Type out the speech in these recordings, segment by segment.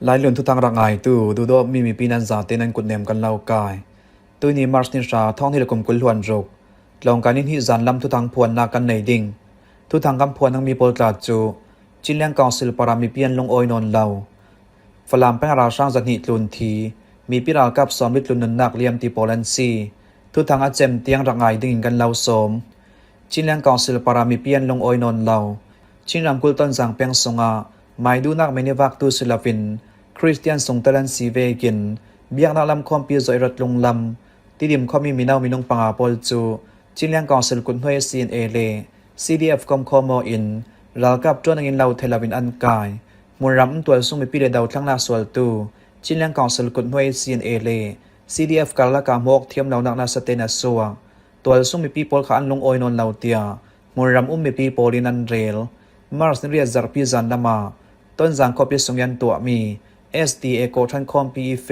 หลายเรื่องทุกทางร่างกายตู้ดูดมีปีนันซาเตนันกุดเนมกันเล่ากายตัวนี้มาร์ชนิชาท่องที่ระกมกุลหวนรกลองการนิหิจันลำทุกทางพวนนากันในดิ่งทุกทางกำพวนทั้งมีโปลกาจูจินเลียงกองศิลปรามีเปียนลงโอยนนเล่าฝรั่งแป้งราช่างจันหิลุนทีมีพิรากับสอมลิตลุนนักเลียมตีโปแลนซีทุกทางอาเจมเตียงร่างกายดิ่งกันเล่าสมจินเลียงกองศิลปรามีเปียนลงโอยนนเล่าชินรำกุลต้นสังเปียงสงาไม่ดูนักไม่เนวักตูศิลปินคริสเตียนสงตะลันซีเวกินเบียงนักลำคอมพิวจอยรัดลงลำที่ดิมคอมีนาวมีนงปังอาปอลจูจินเลียงกองศิลกุนห้วยซีนเอเลCDF คอมคอมอินรัลกับจวนงินเหล่าเทลาวินอันกายมุนรำตัวสุ่มมีปีเดดาวทั้งนาสวลตูจินเลียงกองศิลกุนห้วยซีนเอเลCDF กาลกามกเทียมเหล่านักนาสเตนัสวตัวสุ่มมีปีโพลขาอันลงโอยนนเหล่าเตียมุนรำมีปีโพลินันเรลมาร์สเรียจาร์พิจันดามาต้นจางคอพิสงยันตัวมี SDA โกทันคอมปีเฟ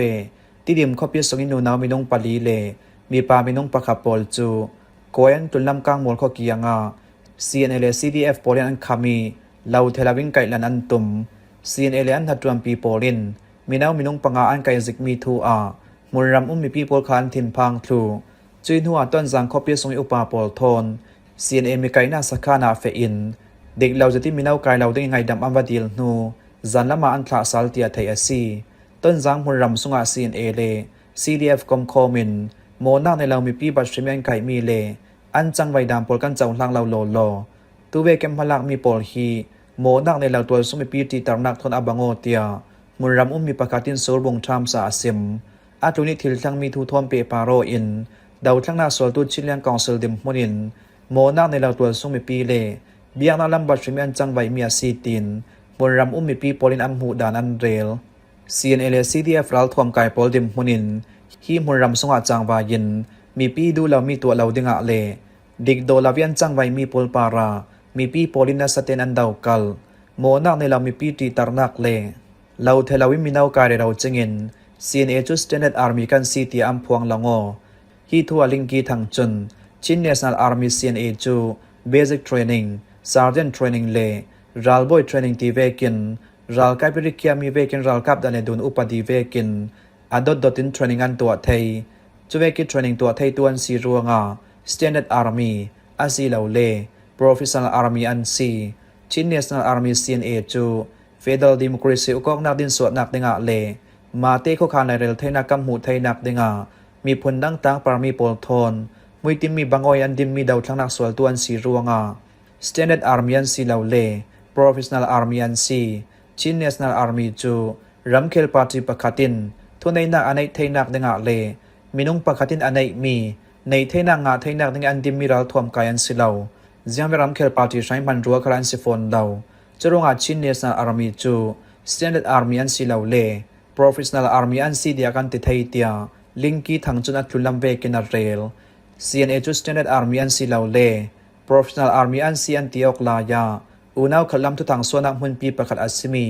ที่ดิมคอพิสงยินูนาวมีนงปาลีเลมีปามีนงปะขับปอลจูโกยันตุลลำกลางมวลข้อกียงา CNL CDF โพลินอันคามีเหล่าเทลาวิงไก่ลันอันตุม CNL อันทัดจวนปีโพลินมีนาวมีนงปังอาอันไก่ซิกมีทูอามุนรำมีปีโพลคานทิมพังทูจุยนัวต้นจางคอพิสงยอุปาปอลทน CNL มีไก่นาสักขานาเฟอินเด็กเราจะที่มีนาวไกลเราได้ยังไงดำอันวดิลนูจันละมาอันทลาสัลเตียไทยซีต้นจางมุนรำสุงอาซีนเอเล CDF กอมคอมินโมนาในเรามีปีบัตรชิมยันไก่มีเลอันจังไวดามปอลกันเจ้าหลังเราโลโลตัวเวกเกมพลักมีปอลฮีโมนักในเราตัวสุมีปีตีตารนักทนอับังโอเตียมุนรำมีประกาศตินโซลบงทรัมสาซิมอาตุนิทิลทั้งมีทูทอมเปปาโรอินดาวทั้งนาสวลตุชิลเลียงกองเซลดิมมนินโมนักในเราตัวสุมีปีเลเบียงนาลำบัตรชิมยันจังไวมีอาซีตินมุนรำมีปีปอลินอันหูดานอันเรล CNL CDF รัลทวมไก่ปอลดิมมนินฮีมุนรำสงอาจังวายินมีปีดูเรามีตัวเราดิงะเลดิกโดลาเวียนจังไวมีปอลปารามีปีปอลินาสเตนอันดาวกัลโมนักในเรามีปีตีตารนักเลเราเทลาวิมีนาวกายเราจึงเงิน CNA จุดสแตนดาร์ดอาร์มีกันซีตีอัมพวงละงอฮีทัวลิงกีทางจุนชินเนสนัลอาร์มี CNA จูเบสิกเทรนนิ่งซาร์เจนเทรนนิ่งเลรัลบอยเทรนนิ่งตีเวกินรัลไกปริกยามีเวกินรัลกับดันเลดุนอุปดีเวกินอดดตินเทรนนิ่งอันตัวไทยจูเวกิเทรนนิ่งตัวไทยตัวอันซีรัวงา Standard Army อาซีเหล่าเล่ Professional Army อันซีชิน National Army CNA จู Federal Democracy อุกอกนักดินสวดนักดิงะเล่มาเต้ข้อขานในเรลไทยนักกำหูไทยนักดิงะมีผลดังต่างปรามีโปลทนมุยติมมีบางอ้อยอันดิมมีดาวทั้งนักสวดตัวอันซีรัวงา Standard Army อันซีเหล่าเล่ Professional Army อันซีชิน National Army จูรัมเคลปาร์ตีปะขัดินทุนในนักอันในไทยนักดิงะเล่มีนุ่งปะขัดินอันในมีในเทนังงาเทนักในอันดิมิรัลทวมกายันสิเลาเจียงเวรัมเคลปาร์ตี้ใช้มันรัวครันสิฟอนดาวจะรงอาชินเนสนาอาร์มีจูสแตนดาร์ดอาร์มีอันสิเลาเล่โปรเฟชชั่นแนลอาร์มีอันซีเดียกันติไทยเตียลิงกี้ทั้งจุนอัตุลัมเวกินาเรล CNA จูสแตนดาร์ดอาร์มีอันสิเลาเล่โปรเฟชชั่นแนลอาร์มีอันซีอันติออกลายาอุณาวขลัมทุทั้งส่วนนักหุ่นปีประคัดอัสมี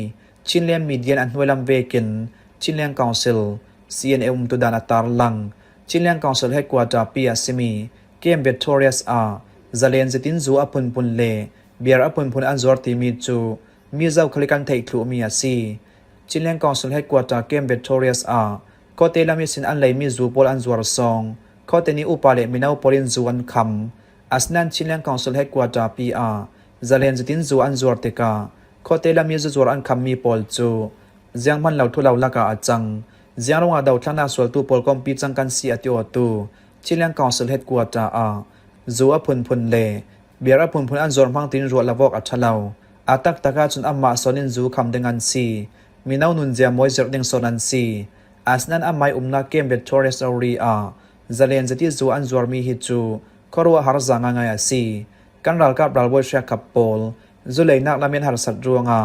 ชินเลียนมีเดียนอันหน่วยลัมเวกินชินเลียนคาวซิล CNA ตุดานาตาร์ลังชินเลียงกองสุลให้กว่าจาปีอาซิมีเกมเบตทอริอัสอาจะเลียนจิตินจูอพุนพุนเล่เบียร์อพุนพุนอันจวร์ตีมีจูมีเจ้าคลิกันไทยคลุมีอาซีชินเลียงกองสุลให้กว่าจาเกมเบตทอริอัสอาก็เตลามีสินอันเลยมีจูปอลอันจวร์ซองก็เตนี้อุปาเลมีนาวปอลินจูอันคำอัสนันชินเลียงกองสุลให้กว่าจาปีอาจะเลียนจิตินจูอันจวร์เตกาก็เตลามีจูจวร์อันคำมีปอลจูเจียงมันเหล่าทุเลาลักอาจังเจียงรงอาดาวทั้งนักสวดตูปอลคอมปีจังกันซีอติโอตูชิลเลียงกองสุลเฮดกัวตาอาจูอพุนพุนเล่เบียร์อพุนพุนอันจอร์พังตินรัวละวอกอัชลาวอาตักตะกาจุนอัมมาสอนินจูคำเดงันซีมีนาวนุนเจียมวยเจอร์ดิงโซนันซีอาสนันอัมไมนักเกมเบตทอริสอรีอาจะเลียนจะที่จูอันจอร์มีฮิจูครัวฮาร์ซังงายาซีกันรัลกับรัลบอยเชียขับปอลจุเลยนักละเมียนฮาร์สัตรัวงา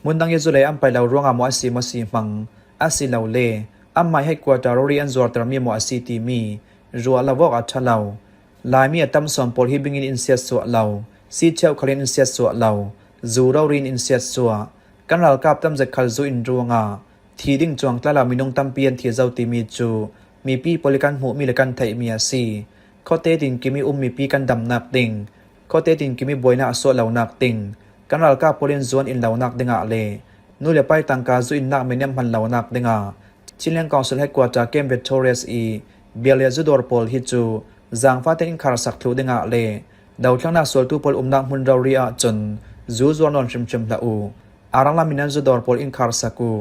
มุนดังยจุเลยอัมไปเรารัวงามัวซีมัวซีมังอาซีเหล่าเล่อัมไม่ให้กว่าจะรีอันจวร์ตรมีมัวซีตีมีรัวละวอกอัชลาวลายมีตั้มส่วนปอลฮิบิงินอินเซียสวะลาวซีเชลคลินอินเซียสวะลาวจูเรารินอินเซียสวะกันเรากับตั้มจะคัลจูอินรัวงาทีดิ่งจวงตะลามีนงตั้มเปียนที่เจ้าตีมีจูมีปีปอลิกันหูมีเลกันไทยมีอาซีข้อเตตินกิมีมีปีกันดำนักติงข้อเตตินกิมีบอยนาสวะเหล่านักติงกันเรากับปอลินจวนอินเหล่านักดิงะเล นูเลไปตังกาซุอินนักเมเนมพันเหล่านักดิงาชิลเลนกองสุลให้กว่าจากเกมเวทโทเรสอีเบลเลจูดอร์ปอลฮิจูจางฟาเตอินคาร์สักทูดิงาเลดาวทั้งนักสวลตูปอลนักมุนดาริอาจนจูจวนนชิมละอูอารังลามินันจูดอร์ปอลอินคาร์สักู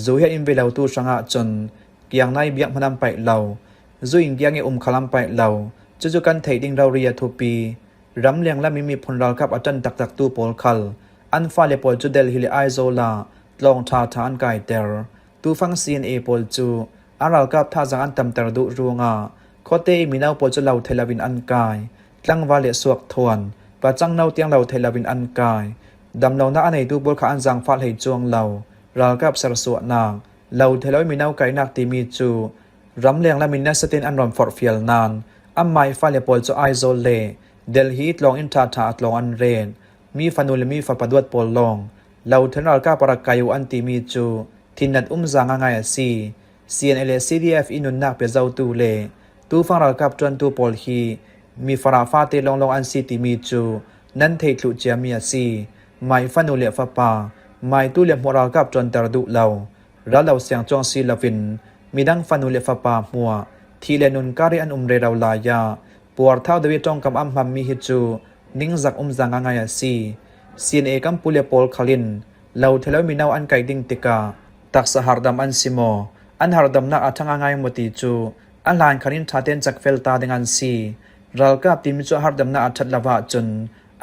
จูเฮอินเวลาตูสังอาจนกียงนายเบียกพนันไปเหล่าจูอินกียงเอขลัมไปเหล่าจู่ๆกันเทดิงดาริอาทูปีรำเลียงและมีพลรัลกับอาจารย์ตักตูปอลคัลอันฟาเลปอลจูเดลฮิเลไอโซลาลองทาทานไกเตอร์ตูฟังซีนเอปอลจูอารัลกับท่าจังอันตำตรดุรัวงาโคเตมีนาวปอลจูเหล่าเทลาวินอันกายตั้งวาเลสวกทวนปะจังนาวเตียงเหล่าเทลาวินอันกายดำเหล่าหน้าอันไหนตูบอลขาอันจังฟาเลจวงเหล่ารัลกับสรสวนาเหล่าเทลาวินมีนาวไกนักตีมีจูรำเลียงและมินเนสเตนอันรอนฟอร์ดเฟียลนานอัมไมฟาเลปอลจูไอโซเลเดลฮีตลองอินทาทาตลองอันเรนมีฟันุลมีฟาปดวดปอลลองเหล่าเทนรัลกาปรักกายุอันตีมีจูทินนัดจางง่ายซีCNL CDF อินุนนักเปเจ้าตูเลตูฟังรัลกับจวนตูปอลฮีมีฟาราฟาเตลองอันซีตีมีจูนั่นเทคลุเจียมีซีไม่ฟันุเลฟาปาไม่ตูเลมัวรัลกับจวนตรดุเหล่ารัลเหล่าเสียงจงซีลาวินมีดังฟันุเลฟาปามัวทีเลนุนการิอันเรราลายาปวดเท้าเดวิจงกำอัมพัมมีฮิจูนิ่งจักจางง่ายซีCNA กัมพูเลปอลคาลินเหล่าเทเลมีนาวอันไกดิ้งติกาตักสหารดำอันซิโมอันหารดำนักอัฐงง่ายมติจูอันลานคาลินทาเตนจากเฟลตาดิงันซีรัลกับติมิจูหารดำนักอัฐลาวะจุน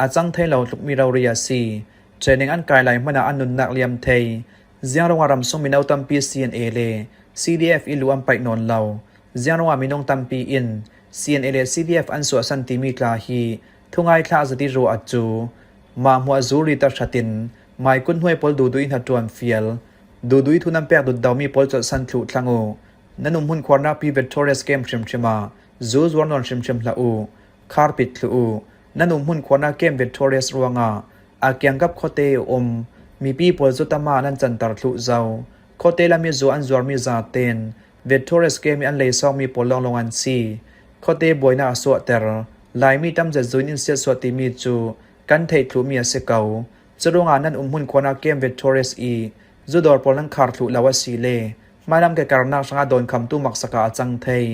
อาจังเทเหล่าลุกมีเราเรียซีเทรนิงอันไกลไหลมันอันนุนนักเลียมเทยเจียงรวารำส่งมีนาวตัมปี CNA เล CDF อิลูอัมไปนนเหล่าเจียงรวามีนงตัมปีอิน CNA เล CDF อันสวสันติมีกลาฮีทุงไอคลาสติโรอัจูมาหัวจูริตาชัตินไม่คุ้นห้วยปอลดูดุอินทัดจวนเฟียลดูดุยทุนัมเปียกดุดดาวมีปอลจดสันทลุทังโอนันนุ่มหุ่นควานาพีเวทโทเรสเกมชิมมาจูจวนนอนชิมละอูคาร์ปิดลูนันนุ่มหุ่นควานาเกมเวทโทเรสรัวงาอาเกียงกับโคเตอมมีปีปอลจุตมานันจันตาทลุเจ้าโคเตลามีจูอันจวร์มีซาเตนเวทโทเรสเกมมีอันเลซองมีปอลลองอันซีโคเตบอยนาสวดเตอร์ลายมีตั้มจะจุนอินเซียสวดติมีจูกันเทคลุมีเสกาจะรงงานนั้นหุ่นควนาเกมเวทโทเรสอีจูดอร์ปอลังคาร์ลุลาวซีเลไม่นำแก่การนักสังอาโดนคำตู้มักสกาจังเทย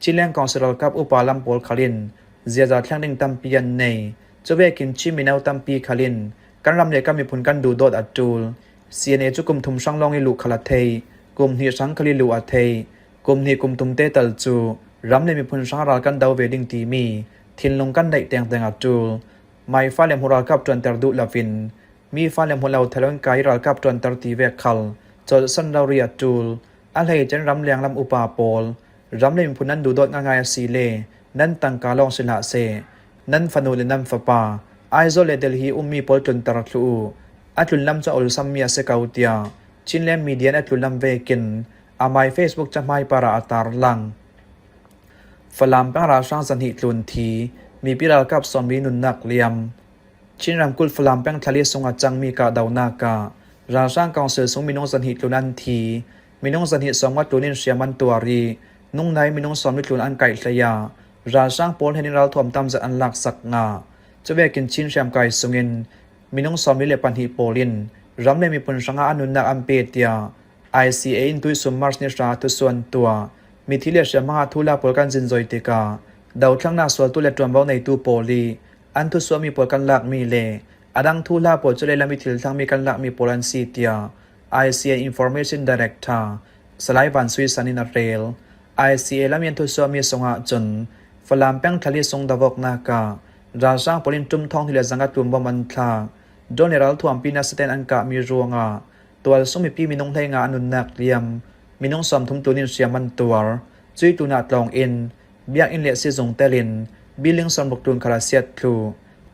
ชิเลงกองเซลกับอุปาลัมปอลคาลินเจียจัดแข่งดิ่งตัมปียันเนจะเวกินชิมินาวตัมปีคาลินการรำเลียก็มีผลกันดูโดดอัดจูลCNA จุกุมทุมช่างลองอิลุคาลาเทยกุมเฮียสังคลิลูอัเทยกุมเฮียกุมทุมเตตัลจูรำเลียมีผลสังรากันดาวเวดิ่งตีมีทินลงกันได้เตียงอัดจูลไม่ฟ้าเลมหัวรัลกับจวนตรดุลาฟินมีฟ้าเลมหัวเราทะเลนไกรัลกับจวนตรตีเวกคัลจดสันดาริอาจูลอะไรจันรำเลียงลำอุปาโปลรำเลียงผู้นั้นดูโดดง่ายซีเลนั้นตังกาลองสิละเซนั้นฟานูเลนัมฟปาไอโซเลเดลฮีมีปอลจนตรทูอัตุลลำจะอุลซัมมีเสกาวเตียชินเลมมีเดียนอัตุลลำเวกินอาไมเฟซบุ๊กจะไม่ปาราอัตาร์ลังฟลามปังราช่างสันหิตลุนทีมีพิรากับซอนบีนุนนักเลียมชินรำกุลฟลามแป้งทะเลสงอาจังมีกาดาวนาการาช่างกองเสือสงมีน้องสันหิตลุนันทีมีน้องสันหิตสองวัดตัวนินเชียมันตัวรีนุ่งในมีน้องสอนวิทลุนอันไก่สยาราช่างโพลเฮนิรัลถ่วมตามจะอันหลักสักงาจะเวกินชินแชมไก่สงินมีน้องสอนวิเลปันหิโปลินรำเลยมีผลสังอานุนนักอัมเปตีย ICA อินตุยสุมมาร์สเนชาตุส่วนตัวมีที่เลียเชียมหาทุลาโปลกันจินโจยติกาดาวทั้งนาสวลตุเลตรวมเบาในตูโปลีอันทุสวมีปอลกันหลักมีเลอดังทุลาโปลจะเลยละมีทิลทั้งมีกันหลักมีโปลันซีเตีย ICA Information Director สไลบันสวิสันินาเรล ICA ละมีทุสวมีสงะจนฟลามแป้งทะเลสงดาวกนาการาช่างโปลินจุ่มทองที่เลสังกัดตุมบอมันทาโดนเนรัลถ่วมปีนัสเตนอันกะมีรัวงาตัวสมีปีมีน้องไทยงาอนุนักเลียมมีน้องสอมทุมตัวนินเสียมันตัวจุยตุนาตลองอินเบียกอินเลสิจงเตลินบิลิงสอนบกตุนคาราเซียตครู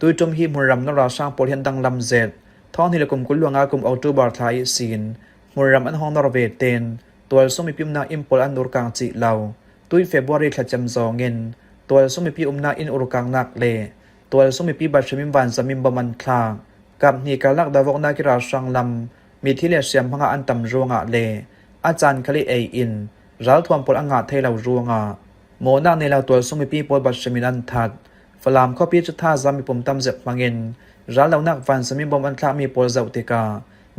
ตุยจมฮีมุรำนราช่างโปลเฮนดังลำเจ็ดท้องที่ละกุมกุลวงอากลุ่มอัลตูบาร์ไทยซีนมุรำอันห้องนอร์เวย์เตนตัวสมีพิมนาอิมโปลอันอุรกังจิเหลาตุยเฟบรุรีขจำจองเงินตัวสมีพิมนาอินอุรกังนักเลตัวสมีพิบัชมิมบานสมิมบมันคลากับนีการลักดาวกนากิราช่างลำมีที่เลเซียมพังอันตำรัวงะเลอาจารย์คลีเออินรัลทวมปลอังอาเทลารัวงาโมนาในเราตัวสมีปีปอลบัชมินันทัดฟลามข้อพิจท่าจามีปุ่มตำเจ็บมังเงินรัลเหล่านักฟันสมิบอมอันคลามีปอลเจ้าติกา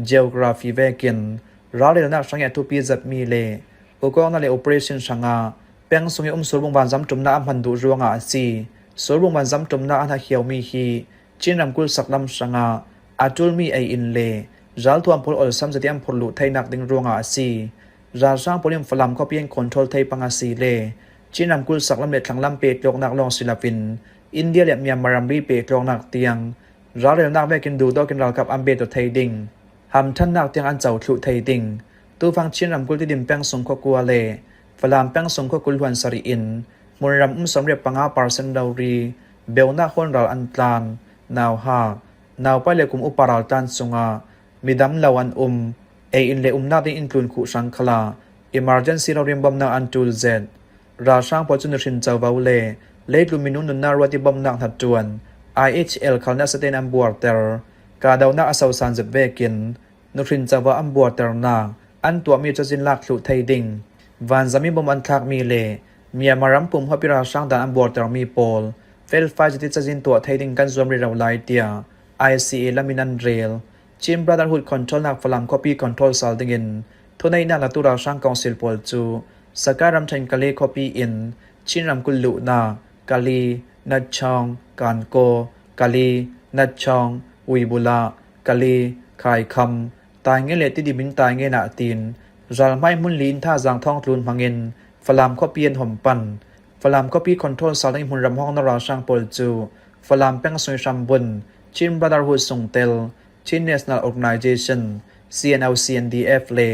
geography vekin ralel nak sangya tu pi zat mi le ukong na le operation sanga peng sungi surbung ban zam tumna am handu ruanga asi surbung ban zam tumna an ha hiau mi hi chinram kul saklam sanga atul mi ai in le ral thuam pol ol sam zatiam pholu thainak ding ruanga asi ra sang polim falam ko pian control thai panga si le chinram kul saklam le thanglam pe tlok nak long silapin India le Myanmar ri pe tlok nak tiang ralel nak vekin du do kin ral kap ambe to thai ding ham than nak tiang an chau thlu thai ding tu phang chinram kul ti dim peng sung ko kwa le falam peng sung ko kul huan sari in munram somre panga parcent dawri beuna khon ral an tlan naw ha naw pa le kum uparal tan sunga midam lawan e in le na ding inklun khu sang khala emergency ro rimbam na an tul zen ra sang po chun rin chaw baw le lu minun na rawati bam nak that tuan IHL khalna saten am buarter ka dawna asaw san zeb vekin nurin chawa am buarter na an tua mi chajin lak thlu thai ding van zami bom an thak mi le Myanmaram pum hapira sang dan am buarter mi pol fel fa jiti chajin tua thai ding kan zom ri raw lai tia ICA laminan rail Chim Brotherhood control nak falam copy control sal dingin thunai na la tura sang council pol chu sakaram thain kale copy in chinram kullu na kali nachong kanko kali nachong uibula kali khai kham tai nge le ti di min tai nge na tin ral mai mun lin tha jang thong tlun mangin falam copy en hom pan falam copy control sal ding mun ram hong na ra sang pol chu falam peng soi sam bun Chim Brotherhood sungtel Chin National Organization CNL-CNDF le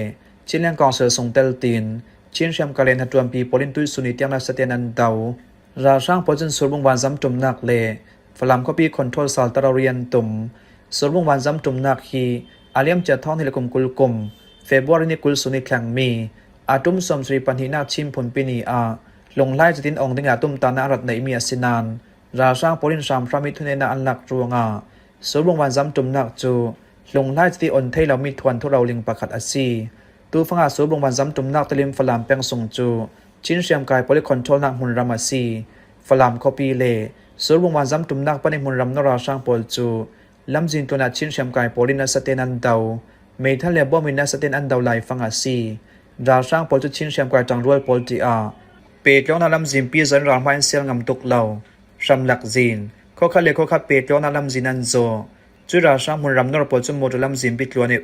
Chin Liang Council sungtel tin Chin Siam Kalen hatuam pi polin tui suni tiang na saten an daw ra sang pojun surbung wan zam tum nak le falam copy control sal tararian tum surbung wan zam tum nak hi aliam cha thong ni le kum kul kum February ni kul suni thlang mi atum som sri panhi na chim phun pini a long lai jitin ong dinga tum ta na rat nei mi asinan ra sang polin sam frami thune na an lak ruanga surbung wan zam tum nak chu lung lai ti on thei lo mi thwan thu ro ling pakhat asi tu fanga surbung wan zam tum nak telim falam peng sung chu chin siam kai poli control nak mun ram asi falam copy le surbung wan zam tum nak pani mun ram no ra sang pol chu lamjin to na chin siam kai polin na saten an daw me thal le bom in na saten an daw lai fanga si ra sang pol chu chin siam kai tang rual pol ti a pe tlong na lamjin pi zan ra main sel ngam tuk lo ram lak zin kho kha le kho kha pe tlong na lamjin an zo chu ra sang mun ram nor pol chu mo lamjin pi tlone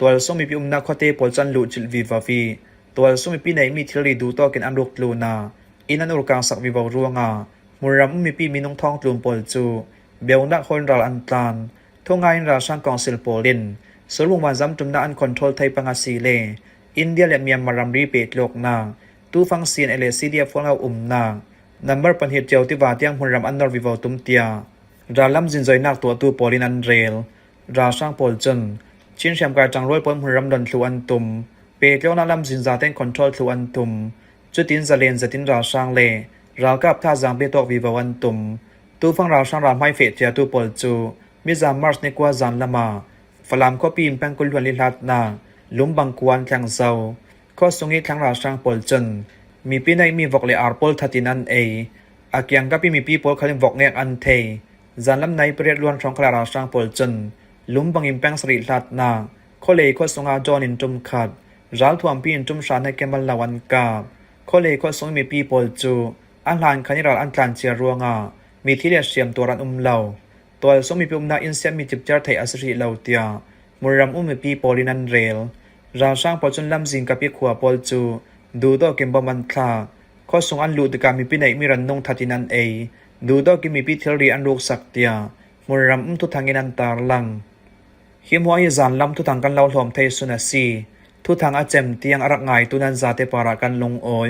toal so mi pi na khote pol chan lu chil vi va vi toal so mi pi nei mi thili du to ken amruk lu na inan ur kang sak vi va ruanga mun ram mi pi minung thong tlum pol chu beuna khon ral an tlan thongai ra sang council polin solung wan zam tum na an control thai panga si le India le Myanmar ram ri pe tlok na tu fang sin ele CDF fanga na number pan hit cheu ti wa tiang mun ram an nor vi va tum tia ralam jin joi nak to tu polin an rail ra sang pol chun chin siam ka chang roi pon mun ram don thlu an tum pe tlok na lam jin za ten control thlu an tum chutin zalen zatin ra sang le ra kap tha jang pe tok vi va an tum tu fang ra sang ra mai fe tia tu pol chu mi za mars ne kwa zan lama falam ko pin pang kul hwan li lat na lum bang kwan thang zau ko sungi thang ra sang pol chun mi pi nai mi vok le ar pol thatin an e akyang ka pi mi pi pol khalim vok ngek an the zanlam nai pret luan thong khala ra sang pol chun lum bang im pang sri lat na khole ko sunga jon in tum khat ral thuam pi in tum shan na kemal lawan ka khole ko sung mi pi pol chu an hlan khani ral an tlan chia ruanga mi thile siam toran lau toal so mi pum na in sem mi chip char thai asri lau tia muram mi pi polinan rail ra sang pol chun lam jing ka pi khwa pol chu du do kem baman kha kho sung an lu de ka mi pi nei mi ran nong thatinan e du do ki mi pi theory an rok sak tia muram tu thangin an tar lang him hoi zan lam tu thang kan lau hlom thei suna si thu thang a chem tiang arak ngai tunan zate para kan long oi